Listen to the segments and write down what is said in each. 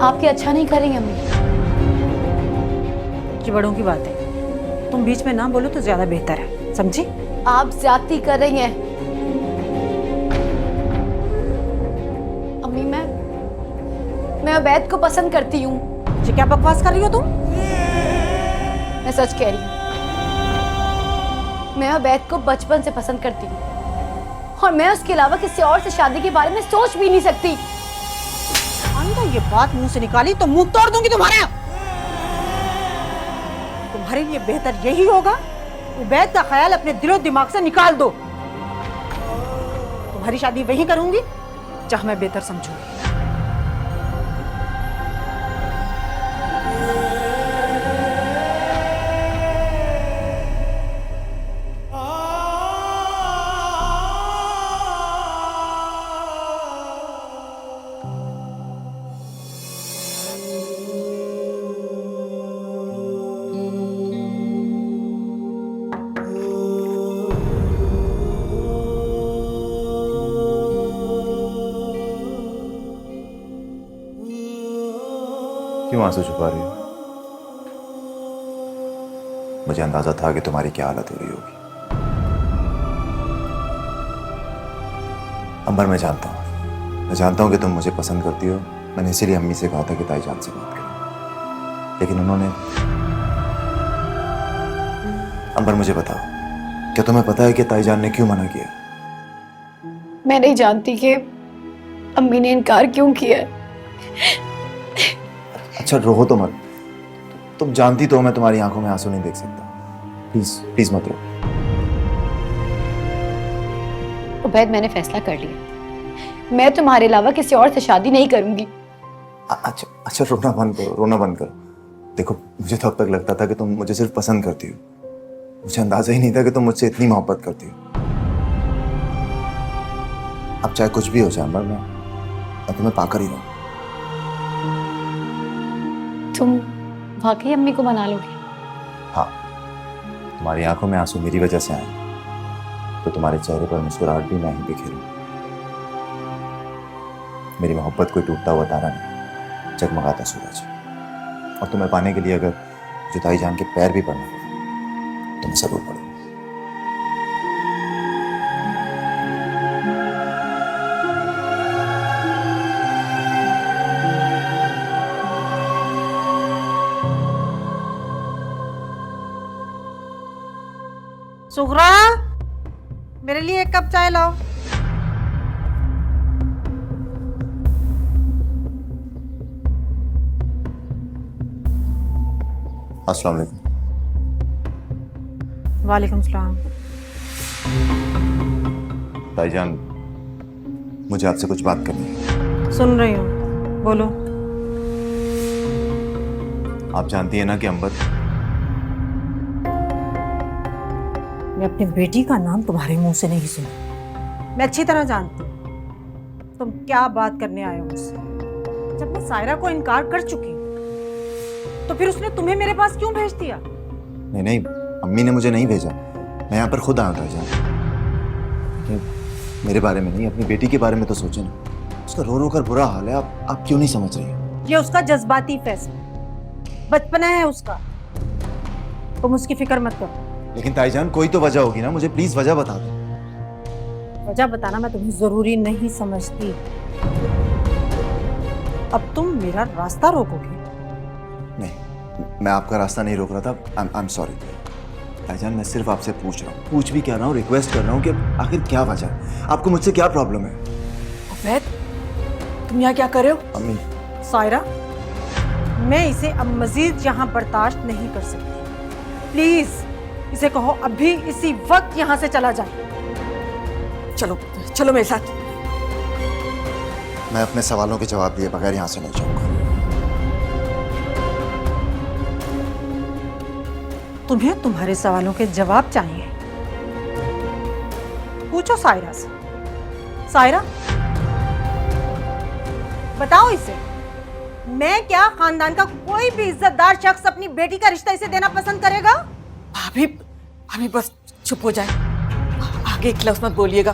आपके अच्छा नहीं करेंगे अम्मी। ये बड़ों की बात है, तुम बीच में ना बोलो तो ज्यादा बेहतर है, समझी? आप ज्यादती कर रही हैं अम्मी। मैं अवैध को पसंद करती हूँ। ये क्या बकवास कर रही हो तुम? मैं सच कह रही हूँ। मैं अवैध को बचपन से पसंद करती हूँ और मैं उसके अलावा किसी और से शादी के बारे में सोच भी नहीं सकती। आइंदा ये बात मुंह से निकाली तो मुंह तोड़ दूंगी तुम्हारा। तुम्हारे लिए बेहतर यही होगा उबैद का ख्याल अपने दिलो दिमाग से निकाल दो। तुम्हारी शादी वहीं करूंगी जहां मैं बेहतर समझूंगी। क्यों आंसू छुपा रही हो? मुझे अंदाजा था कि तुम्हारी क्या हालत हो रही होगी। अंबर, मैं जानता हूं कि तुम मुझे पसंद करती हो। मैंने इसीलिए अम्मी से कहा था कि ताईजान से बात करें, लेकिन उन्होंने। अंबर, मुझे बताओ, क्या तुम्हें पता है कि ताईजान ने क्यों मना किया? मैं नहीं जानती कि अम्मी ने इनकार क्यों किया। अच्छा, रोहो तो मत। तुम जानती तो हो मैं तुम्हारी आंखों में आंसू नहीं देख सकता। प्लीज प्लीज मत रो। उबैद, मैंने फैसला कर लिया। मैं तुम्हारे अलावा किसी और से शादी नहीं करूंगी। अच्छा, रोना बंद करो। देखो, मुझे तो अब तक लगता था कि तुम मुझे सिर्फ पसंद करती हो। मुझे अंदाजा ही नहीं था कि तुम मुझसे इतनी मोहब्बत करती हो। अब चाहे कुछ भी हो जाए अंबर, मैं तुम्हें पाकर ही रहूं। तुम वाकई अम्मी को मना लोगे? हाँ, तुम्हारी आंखों में आंसू मेरी वजह से आए तो तुम्हारे चेहरे पर मुस्कुराहट भी मैं ही बिखेरूं। मेरी मोहब्बत कोई टूटता हुआ तारा नहीं, जगमगाता सूरज। और तुम्हें पाने के लिए अगर जुदाई जान के पैर भी पड़ना पड़े तो मैं जरूर पड़ूंगा। सुगरा, मेरे लिए एक कप चाय लाओ। अस्सलाम वालेकुम। वालेकुम सलाम। ताईजान, मुझे आपसे कुछ बात करनी है। सुन रही हूँ, बोलो। आप जानती है ना कि अंबर। मैं अपनी बेटी का नाम तुम्हारे मुंह से नहीं सुना। मैं अच्छी तरह जानती हूँ तुम क्या बात करने आए हो मुझसे। जब मैं सायरा को इनकार कर चुकी हूँ तो फिर उसने तुम्हें मेरे पास क्यों भेज दिया? नहीं, अम्मी ने मुझे नहीं भेजा। मैं यहाँ पर खुद आया ताईजान। मेरे बारे में नहीं, अपनी बेटी के बारे में तो सोचे ना। उसका रो रो कर बुरा हाल है। आप क्यों नहीं समझ रही हो? ये उसका जज्बाती फैसला, बचपना है उसका, तुम उसकी फिक्र मत करो। लेकिन ताईजान, कोई तो वजह होगी ना, मुझे प्लीज वजह बता दो। वजह बताना मैं तुम्हें जरूरी नहीं समझती। अब तुम मेरा रास्ता रोकोगे? नहीं, मैं आपका रास्ता नहीं रोक रहा था। आई एम सॉरी ताईजान, मैं सिर्फ आपसे पूछ रहा हूँ, पूछ भी क्या रहा हूँ, रिक्वेस्ट कर रहा हूँ कि आखिर क्या वजह है, आपको मुझसे क्या प्रॉब्लम है? उबैद, तुम यहाँ क्या कर रहे हो? अम्मी। सायरा, मैं इसे अब मजीद यहाँ बर्दाश्त नहीं कर सकती। प्लीज इसे कहो अभी इसी वक्त यहाँ से चला जाए। चलो चलो मेरे साथ। मैं अपने सवालों के जवाब दिए बगैर यहाँ से नहीं जाऊंगा। तुम्हें तुम्हारे सवालों के जवाब चाहिए? पूछो सायरा से। सायरा, बताओ इसे, मैं क्या खानदान का कोई भी इज्जतदार शख्स अपनी बेटी का रिश्ता इसे देना पसंद करेगा? भाभी, भाभी बस चुप हो जाए, आगे एक लफ्ज मत बोलिएगा।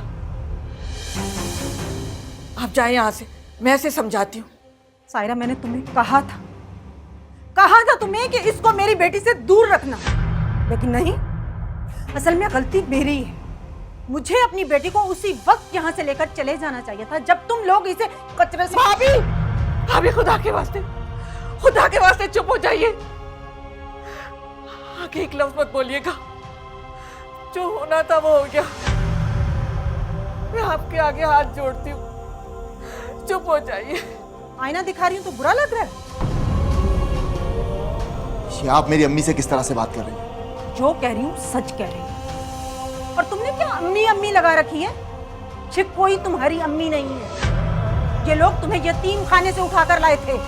आप जाए यहाँ से, मैं इसे समझाती हूँ। सायरा, मैंने तुम्हें कहा था तुम्हें कि इसको मेरी बेटी से दूर रखना, लेकिन नहीं, असल में गलती मेरी है। मुझे अपनी बेटी को उसी वक्त यहाँ से लेकर चले जाना चाहिए था जब तुम लोग इसे कचरे से। भाभी, भाभी खुदा के वास्ते चुप हो जाइए। आगे एक लफ्ज मत बोलिएगा। जो होना था वो हो गया। मैं आपके आगे हाथ जोड़ती हूँ, चुप हो जाइए। आईना दिखा रही हूँ तो बुरा लग रहा है? ये आप मेरी अम्मी से किस तरह से बात कर रही हैं? जो कह रही हूँ सच कह रही हूँ। और तुमने क्या अम्मी अम्मी लगा रखी है? ये कोई तुम्हारी अम्मी नहीं है। ये लोग तुम्हें यतीम खाने से उठाकर लाए थे।